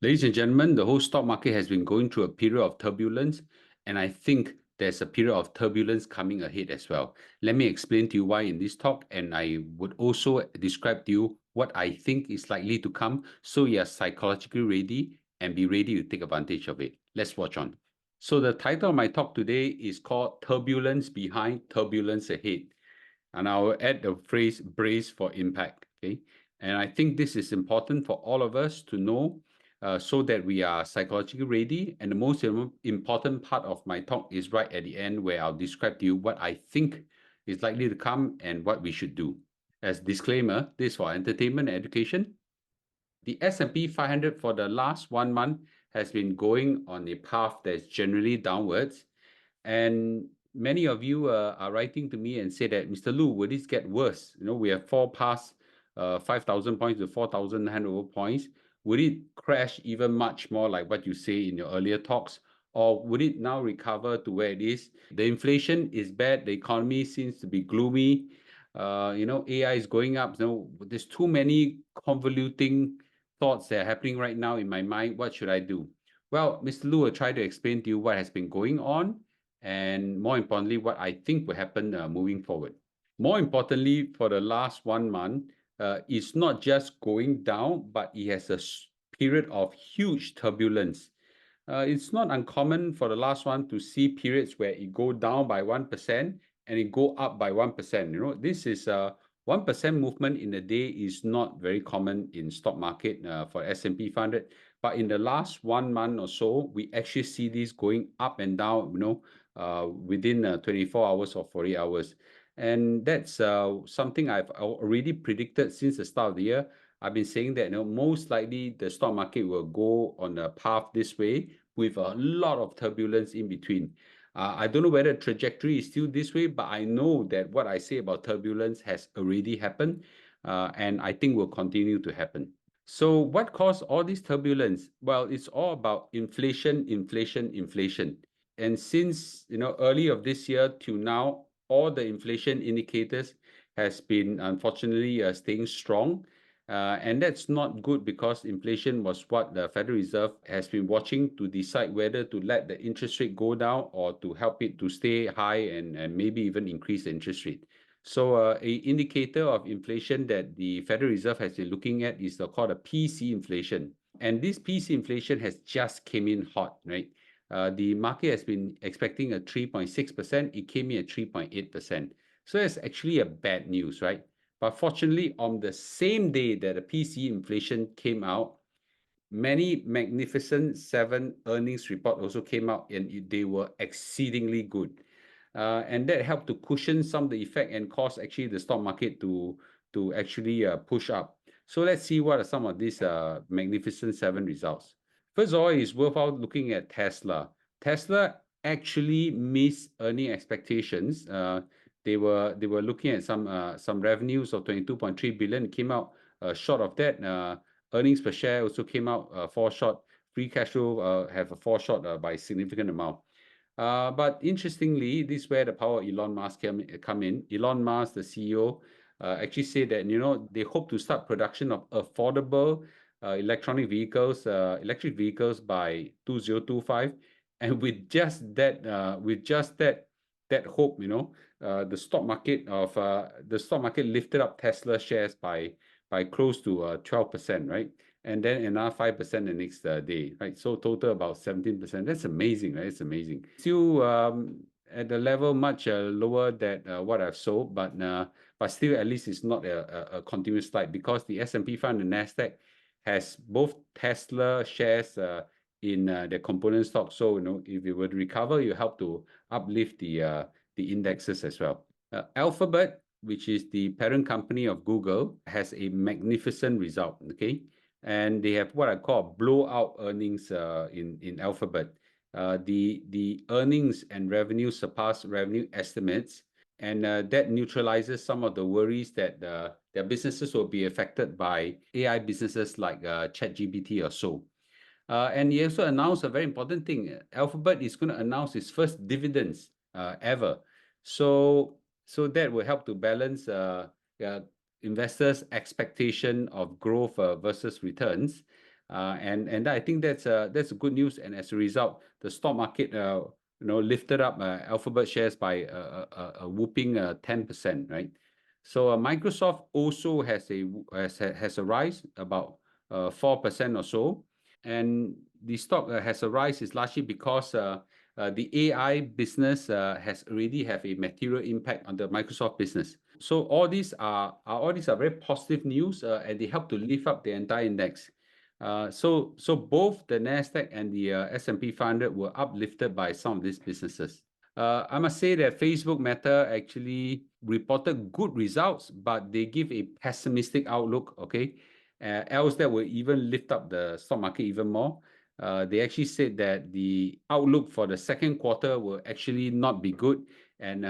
Ladies and gentlemen, the whole stock market has been going through a period of turbulence, and I think there's a period of turbulence coming ahead as well. Let me explain to you why in this talk, and I would also describe to you what I think is likely to come so you're psychologically ready and be ready to take advantage of it. Let's watch on. So the title of my talk today is called Turbulence Behind, Turbulence Ahead. And I'll add the phrase brace for impact. Okay. And I think this is important for all of us to know so that we are psychologically ready. And the most important part of my talk is right at the end, where I'll describe to you what I think is likely to come and what we should do. As disclaimer, this is for entertainment and education. The S&P 500 for the last 1 month has been going on a path that's generally downwards. And many of you are writing to me and say that, Mr. Loo, will this get worse? We have fall past 5,000 points to 4,900 points. Would it crash even much more like what you say in your earlier talks? Or would it now recover to where it is? The inflation is bad. The economy seems to be gloomy. AI is going up. There's too many convoluting thoughts that are happening right now in my mind. What should I do? Well, Mr. Loo will try to explain to you what has been going on and more importantly, what I think will happen moving forward. More importantly, for the last 1 month, it's not just going down, but it has a period of huge turbulence. It's not uncommon for the last one to see periods where it go down by 1% and it go up by 1%. This is 1% movement in a day is not very common in stock market for S&P 500. But in the last 1 month or so, we actually see this going up and down, within 24 hours or 40 hours. And that's something I've already predicted since the start of the year. I've been saying that most likely the stock market will go on a path this way with a lot of turbulence in between. I don't know whether the trajectory is still this way, but I know that what I say about turbulence has already happened, and I think will continue to happen. So what caused all this turbulence? Well, it's all about inflation, inflation, inflation. And since early of this year till now, all the inflation indicators has been unfortunately staying strong. And that's not good because inflation was what the Federal Reserve has been watching to decide whether to let the interest rate go down or to help it to stay high and maybe even increase the interest rate. So a indicator of inflation that the Federal Reserve has been looking at is called a PC inflation. And this PC inflation has just came in hot, right? The market has been expecting a 3.6%. It came in at 3.8%. So it's actually a bad news, right? But fortunately, on the same day that the PC inflation came out, many Magnificent Seven earnings report also came out, and they were exceedingly good. And that helped to cushion some of the effect and cause actually the stock market to actually push up. So let's see what are some of these Magnificent Seven results. First of all, it's worthwhile looking at Tesla. Tesla actually missed earning expectations. They were looking at some revenues of 22.3 billion. It came out short of that. Earnings per share also came out fall short. Free cash flow have a fall short by a significant amount. But interestingly, this is where the power of Elon Musk come in. Elon Musk, the CEO, actually said that they hope to start production of affordable electric vehicles by 2025, and with just that hope, the stock market lifted up Tesla shares by close to 12%, right? And then another 5% the next day, right? So total about 17%. That's amazing, right? It's amazing. Still at the level much lower than what I've sold, but still at least it's not a continuous slide because the S&P 500 and NASDAQ has both Tesla shares in the component stock. So if it were to recover, you help to uplift the indexes as well. Alphabet, which is the parent company of Google, has a magnificent result. Okay, and they have what I call blowout earnings in Alphabet. The earnings and revenue surpass revenue estimates, and that neutralizes some of the worries that their businesses will be affected by AI businesses like ChatGPT or so. And he also announced a very important thing. Alphabet is going to announce its first dividends ever. So that will help to balance investors' expectation of growth versus returns. And I think that's a good news. And as a result, the stock market lifted up Alphabet shares by a whooping 10%, right? So Microsoft also has a rise about 4% or so, and the stock has a rise is largely because the AI business has already have a material impact on the Microsoft business. So all these are very positive news, and they help to lift up the entire index. So both the NASDAQ and the S&P 500 were uplifted by some of these businesses. I must say that Facebook Meta actually reported good results, but they give a pessimistic outlook, okay? Else that will even lift up the stock market even more. They actually said that the outlook for the second quarter will actually not be good, and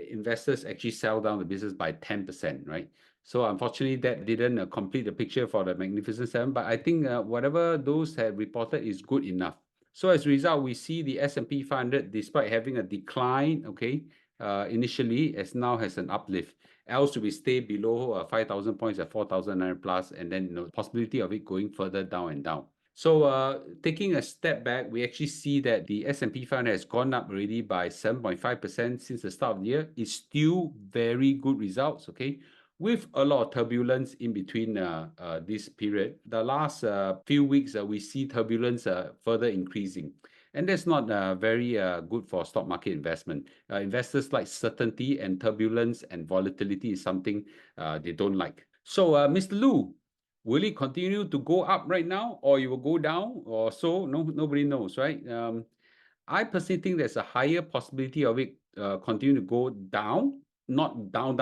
investors actually sell down the business by 10%, right? So unfortunately, that didn't complete the picture for the Magnificent Seven, but I think whatever those have reported is good enough. So as a result, we see the S&P 500, despite having a decline, okay, initially, as now has an uplift. Else we stay below 5,000 points at 4,900 plus, and then possibility of it going further down and down. So taking a step back, we actually see that the S&P 500 has gone up already by 7.5% since the start of the year. It's still very good results, okay? With a lot of turbulence in between this period. The last few weeks, we see turbulence further increasing. And that's not very good for stock market investment. Investors like certainty, and turbulence and volatility is something they don't like. So, Mr. Loo, will it continue to go up right now, or it will go down, or so? No, nobody knows, right? I personally think there's a higher possibility of it continue to go down, not down,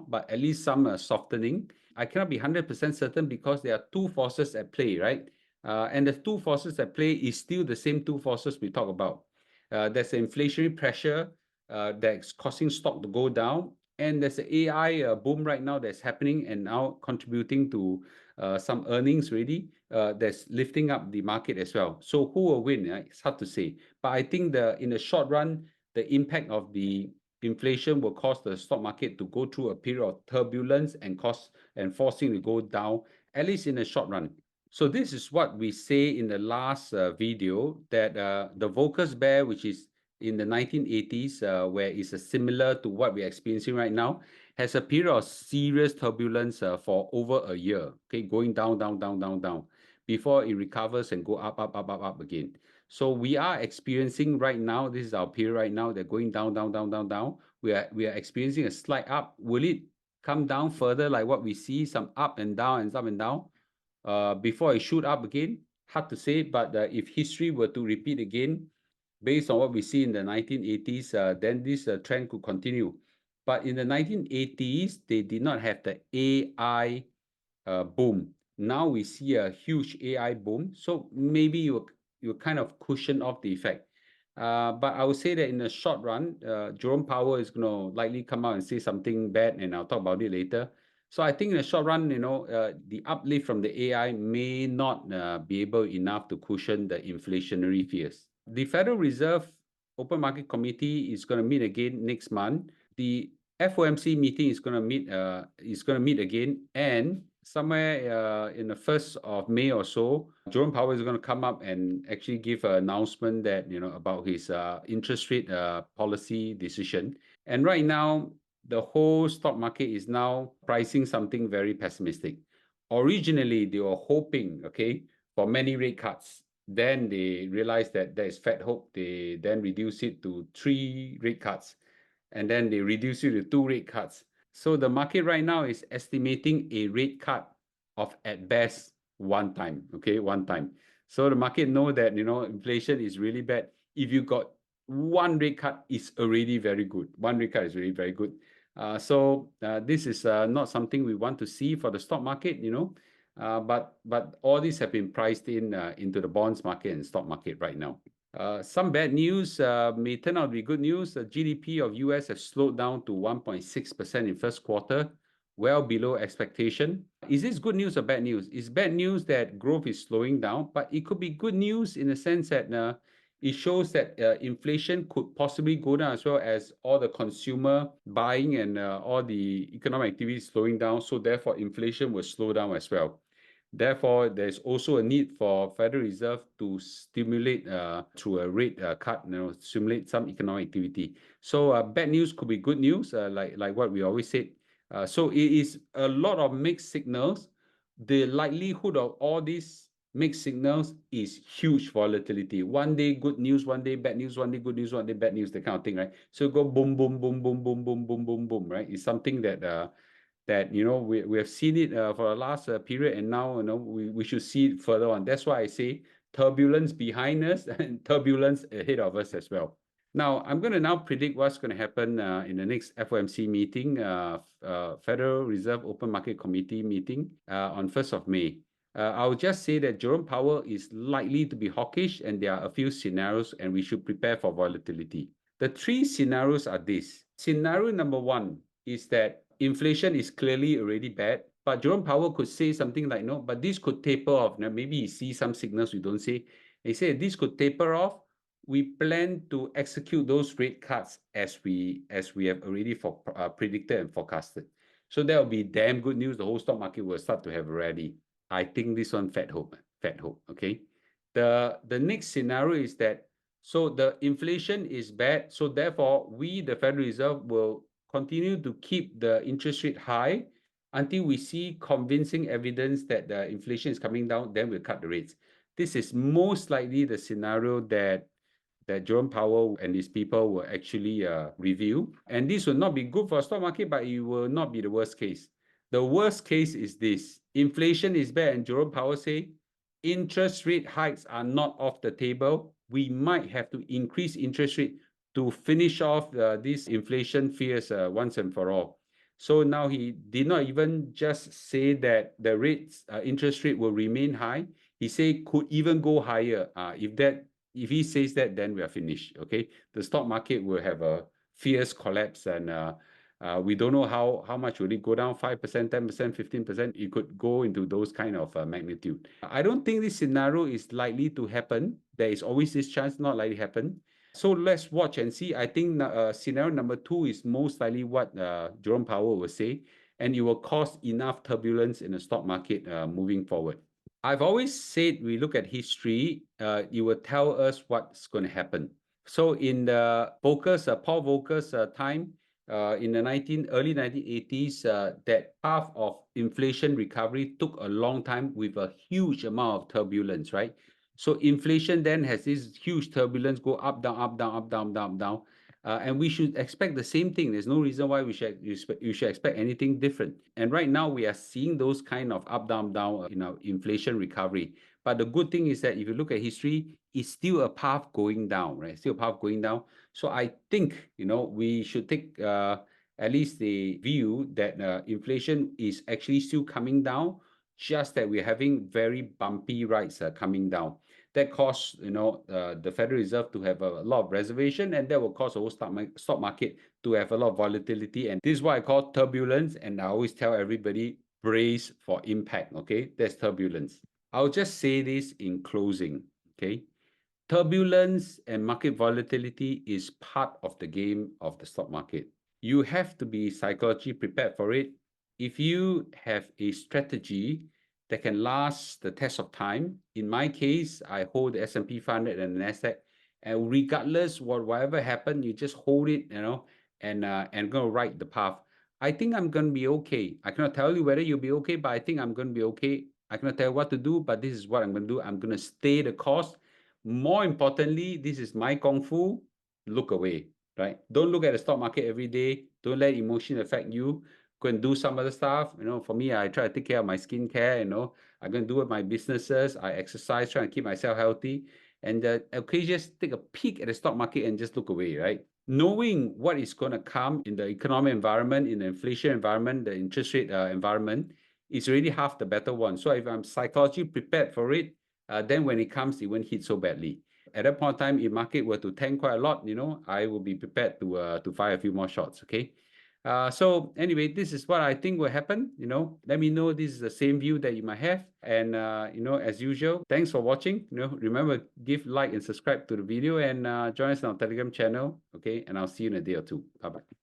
but at least some softening. I cannot be 100% certain because there are two forces at play, right? And the two forces at play is still the same two forces we talk about. There's an inflationary pressure that's causing stock to go down, and there's an AI boom right now that's happening and now contributing to some earnings really that's lifting up the market as well. So who will win? It's hard to say. But I think in the short run, the impact of the inflation will cause the stock market to go through a period of turbulence and forcing to go down, at least in the short run. So this is what we say in the last video, that the Volcker's bear, which is in the 1980s, where it's similar to what we're experiencing right now, has a period of serious turbulence for over a year, okay, going down, before it recovers and go up again. So we are experiencing right now, this is our period right now, they're going down. We are experiencing a slight up. Will it come down further like what we see, some up and down, before it shoot up again? Hard to say, but if history were to repeat again, based on what we see in the 1980s, then this trend could continue. But in the 1980s, they did not have the AI boom. Now we see a huge AI boom, so maybe you kind of cushion off the effect. But I would say that in the short run, Jerome Powell is going to likely come out and say something bad, and I'll talk about it later. So I think in the short run, the uplift from the AI may not be able enough to cushion the inflationary fears. The Federal Reserve Open Market Committee is going to meet again next month. The FOMC meeting is going to meet again, and somewhere in the 1st of May or so, Jerome Powell is going to come up and actually give an announcement that about his interest rate policy decision. And right now, the whole stock market is now pricing something very pessimistic. Originally, they were hoping, okay, for many rate cuts. Then they realized that there is Fed hope. They then reduce it to 3 rate cuts, and then they reduce it to 2 rate cuts. So the market right now is estimating a rate cut of at best 1 time, okay, 1 time. So the market know that inflation is really bad. If you got 1 rate cut, it's already very good. 1 rate cut is really very good. So this is not something we want to see for the stock market, but all these have been priced into the bonds market and stock market right now. Some bad news may turn out to be good news. The GDP of US has slowed down to 1.6% in first quarter, well below expectation. Is this good news or bad news? It's bad news that growth is slowing down, but it could be good news in the sense that it shows that inflation could possibly go down, as well as all the consumer buying and all the economic activity slowing down. So therefore, inflation will slow down as well. Therefore, there's also a need for Federal Reserve to stimulate through a rate cut, stimulate some economic activity. So bad news could be good news, like what we always said. So it is a lot of mixed signals. The likelihood of all these mixed signals is huge volatility. One day good news, one day bad news, one day good news, one day bad news, that kind of thing, right? So go boom, boom, boom, boom, boom, boom, boom, boom, boom, right? It's something that we have seen it for the last period, and now we should see it further on. That's why I say turbulence behind us and turbulence ahead of us as well. Now, I'm going to now predict what's going to happen in the next FOMC meeting, Federal Reserve Open Market Committee meeting on 1st of May. I'll just say that Jerome Powell is likely to be hawkish, and there are a few scenarios, and we should prepare for volatility. The three scenarios are this. Scenario number one is that inflation is clearly already bad, but Jerome Powell could say something like, no, but this could taper off. Now, maybe he sees some signals we don't see. He said this could taper off. We plan to execute those rate cuts as we have already predicted and forecasted. So that will be damn good news. The whole stock market will start to have a rally. I think this one Fed hope, okay? The next scenario is that, so the inflation is bad, so therefore we, the Federal Reserve, will continue to keep the interest rate high until we see convincing evidence that the inflation is coming down, then we'll cut the rates. This is most likely the scenario that Jerome Powell and his people will actually review. And this will not be good for the stock market, but it will not be the worst case. The worst case is this. Inflation is bad, and Jerome Powell say interest rate hikes are not off the table. We might have to increase interest rate to finish off these inflation fears once and for all. So now he did not even just say that the rates, interest rate will remain high. He said could even go higher. If he says that, then we are finished, okay? The stock market will have a fierce collapse, and we don't know how much will it go down, 5%, 10%, 15%. It could go into those kind of magnitude. I don't think this scenario is likely to happen. There is always this chance not likely to happen. So let's watch and see. I think scenario number two is most likely what Jerome Powell will say, and it will cause enough turbulence in the stock market moving forward. I've always said we look at history, it will tell us what's going to happen. So in the Paul Volcker's time, in the early 1980s, that path of inflation recovery took a long time with a huge amount of turbulence, right? So inflation then has this huge turbulence, go up, down, up, down, up, down, down, down. And we should expect the same thing. There's no reason why you should expect anything different. And right now we are seeing those kind of up, down, down, inflation recovery. But the good thing is that if you look at history, it's still a path going down, right? Still a path going down. So I think, we should take at least the view that inflation is actually still coming down, just that we're having very bumpy rides coming down. That caused the Federal Reserve to have a lot of reservation, and that will cause the whole stock market to have a lot of volatility. And this is what I call turbulence, and I always tell everybody, brace for impact, okay? That's turbulence. I'll just say this in closing, okay? Turbulence and market volatility is part of the game of the stock market. You have to be psychologically prepared for it. If you have a strategy that can last the test of time, in my case, I hold the S&P 500 and the NASDAQ, and regardless whatever happened, you just hold it, and go ride the path. I think I'm going to be okay. I cannot tell you whether you'll be okay, but I think I'm going to be okay. I cannot tell you what to do, but this is what I'm going to do. I'm going to stay the course. More importantly, this is my kung fu. Look away, right? Don't look at the stock market every day. Don't let emotion affect you. Go and do some other stuff. For me, I try to take care of my skincare. I'm going to do my businesses. I exercise, trying to keep myself healthy. And okay, just take a peek at the stock market and just look away, right? Knowing what is going to come in the economic environment, in the inflation environment, the interest rate environment, is already half the battle won. So if I'm psychologically prepared for it, then when it comes, it won't hit so badly. At that point in time, if market were to tank quite a lot, I will be prepared to fire a few more shots, okay? So anyway, this is what I think will happen. Let me know this is the same view that you might have. And as usual, thanks for watching. Remember, give like and subscribe to the video, and join us on our Telegram channel. Okay, and I'll see you in a day or two. Bye bye.